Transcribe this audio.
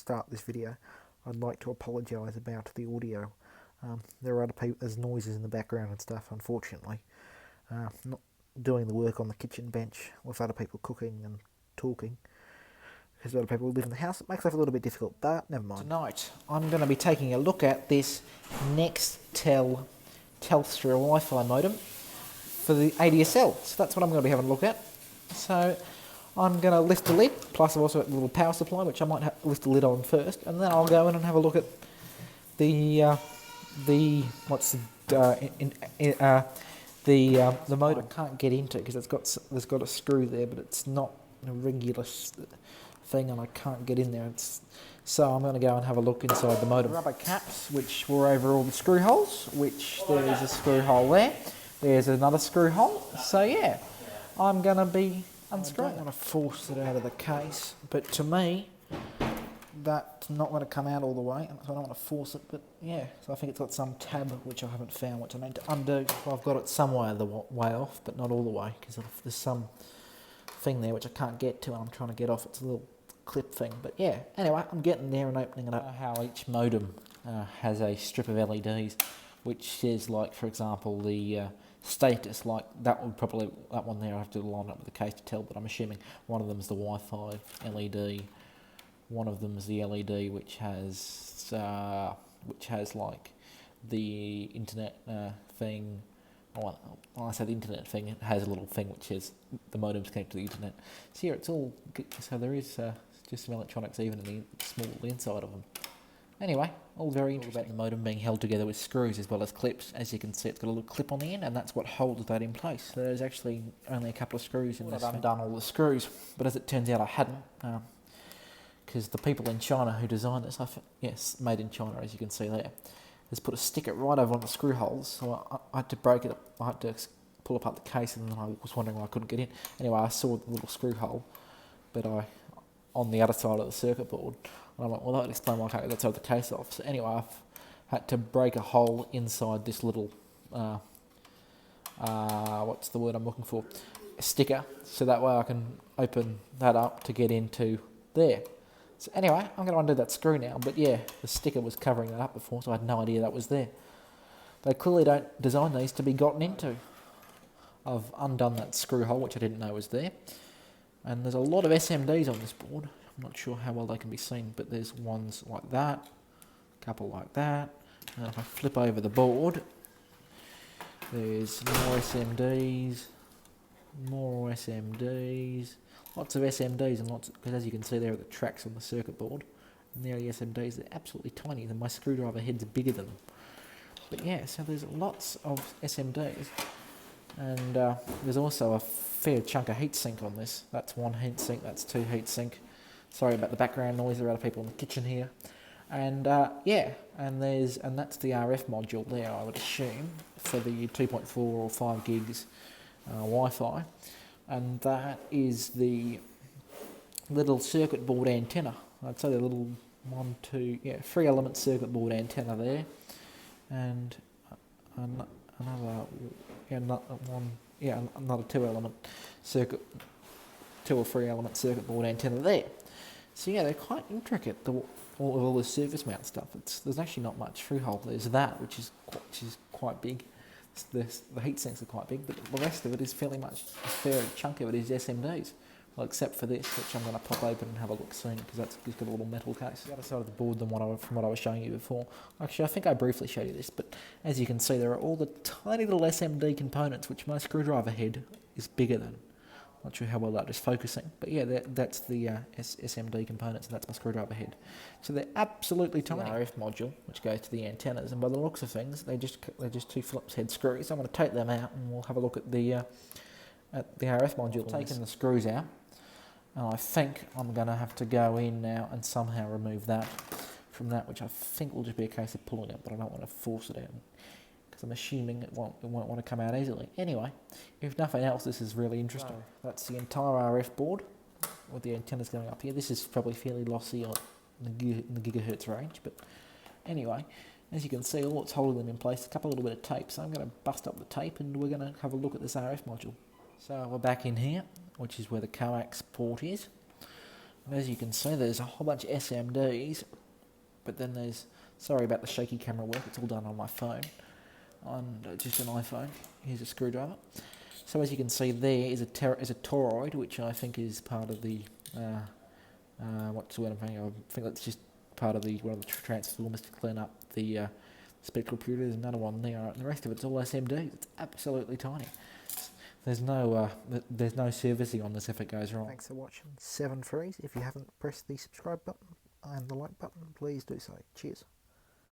start this video, I'd like to apologise about the audio. There are other people, there's noises in the background and stuff, unfortunately. Not doing the work on the kitchen bench with other people cooking and talking. Because other people live in the house, it makes life a little bit difficult, but never mind. Tonight, I'm going to be taking a look at this Nextel Telstra Wi-Fi modem for the ADSL. So that's what I'm going to be having a look at. So I'm going to lift the lid, plus I've also got a little power supply, which I might lift the lid on first, and then I'll go in and have a look at the modem. I can't get into it because there's got a screw there, but it's not a regular thing, and I can't get in there. So I'm going to go and have a look inside the modem. Rubber caps, which were over all the screw holes, which there's a screw hole there. There's another screw hole. So yeah, I'm going to be unscrewing. I don't want to force it out of the case, but to me, that's not going to come out all the way, so I don't want to force it, but yeah. So I think it's got some tab, which I haven't found, which I meant to undo. Well, I've got it some way off, but not all the way, because there's some thing there which I can't get to, and I'm trying to get off. It's a little clip thing, but yeah. Anyway, I'm getting there and opening it up. How each modem has a strip of LEDs, which says, like, for example, the status, like that one there, I have to line up with the case to tell, but I'm assuming one of them is the Wi-Fi LED, one of them is the LED which has like the internet thing. When I say the internet thing, it has a little thing which is the modem's connected to the internet. So here it's all good. So there is just some electronics even in the inside of them. Anyway, all very interesting about the modem being held together with screws as well as clips. As you can see, it's got a little clip on the end, and that's what holds that in place. So there's actually only a couple of screws in this. I've undone all the screws, but as it turns out, I hadn't. Because the people in China who designed this, yes, made in China, as you can see there, has put a sticker right over on the screw holes. So I had to break it. I had to pull apart the case, and then I was wondering why I couldn't get in. Anyway, I saw the little screw hole, but on the other side of the circuit board. And I'm like, well, that would explain why I can't get that side of the case off. So anyway, I've had to break a hole inside this little, what's the word I'm looking for? A sticker. So that way I can open that up to get into there. So anyway, I'm going to undo that screw now. But yeah, the sticker was covering that up before, so I had no idea that was there. They clearly don't design these to be gotten into. I've undone that screw hole, which I didn't know was there. And there's a lot of SMDs on this board. I'm not sure how well they can be seen, but there's ones like that, a couple like that. And if I flip over the board, there's more SMDs, lots of SMDs, and lots, because as you can see there are the tracks on the circuit board, and there are the SMDs. They're absolutely tiny, and my screwdriver head's bigger than them. But yeah, so there's lots of SMDs, and there's also a fair chunk of heatsink on this. That's one heatsink, that's two heatsink. Sorry about the background noise, there are other people in the kitchen here. And yeah, and that's the RF module there, I would assume, for the 2.4 or 5 gigs Wi-Fi. And that is the little circuit board antenna. I'd say the little 3-element circuit board antenna there. And another 2-element circuit, 2 or 3-element circuit board antenna there. So yeah, they're quite intricate. All the surface mount stuff. There's actually not much through hole. There's that, which is quite big. The heat sinks are quite big, but the rest of it is fairly much. A fair chunk of it is SMDs. Well, except for this, which I'm going to pop open and have a look soon, because that's just got a little metal case. The other side of the board than from what I was showing you before. Actually, I think I briefly showed you this, but as you can see, there are all the tiny little SMD components, which my screwdriver head is bigger than. Not sure how well that is focusing, but yeah, that's the SMD components, and that's my screwdriver head. So they're absolutely tiny. The RF module, which goes to the antennas, and by the looks of things, they're just 2 Phillips head screws. So I'm going to take them out, and we'll have a look at the RF module. Taking the screws out, and I think I'm going to have to go in now and somehow remove that from that, which I think will just be a case of pulling it, but I don't want to force it out, because I'm assuming it won't want to come out easily. Anyway, if nothing else, this is really interesting. So that's the entire RF board with the antennas going up here. This is probably fairly lossy on the gigahertz range, but anyway, as you can see, all it's holding them in place, a little bit of tape. So I'm going to bust up the tape, and we're going to have a look at this RF module. So we're back in here, which is where the coax port is. And as you can see, there's a whole bunch of SMDs, but then there's, sorry about the shaky camera work, it's all done on my phone, on just an iPhone. Here's a screwdriver. So as you can see, there is a toroid, which I think is part of the what's the word I'm thinking of? I think that's just part of the one of the transformers to clean up the spectral purity. There's another one there, and the rest of it's all SMD. It's absolutely tiny. There's no servicing on this if it goes wrong. Thanks for watching 7 Freeze. If you haven't pressed the subscribe button and the like button, please do so. Cheers.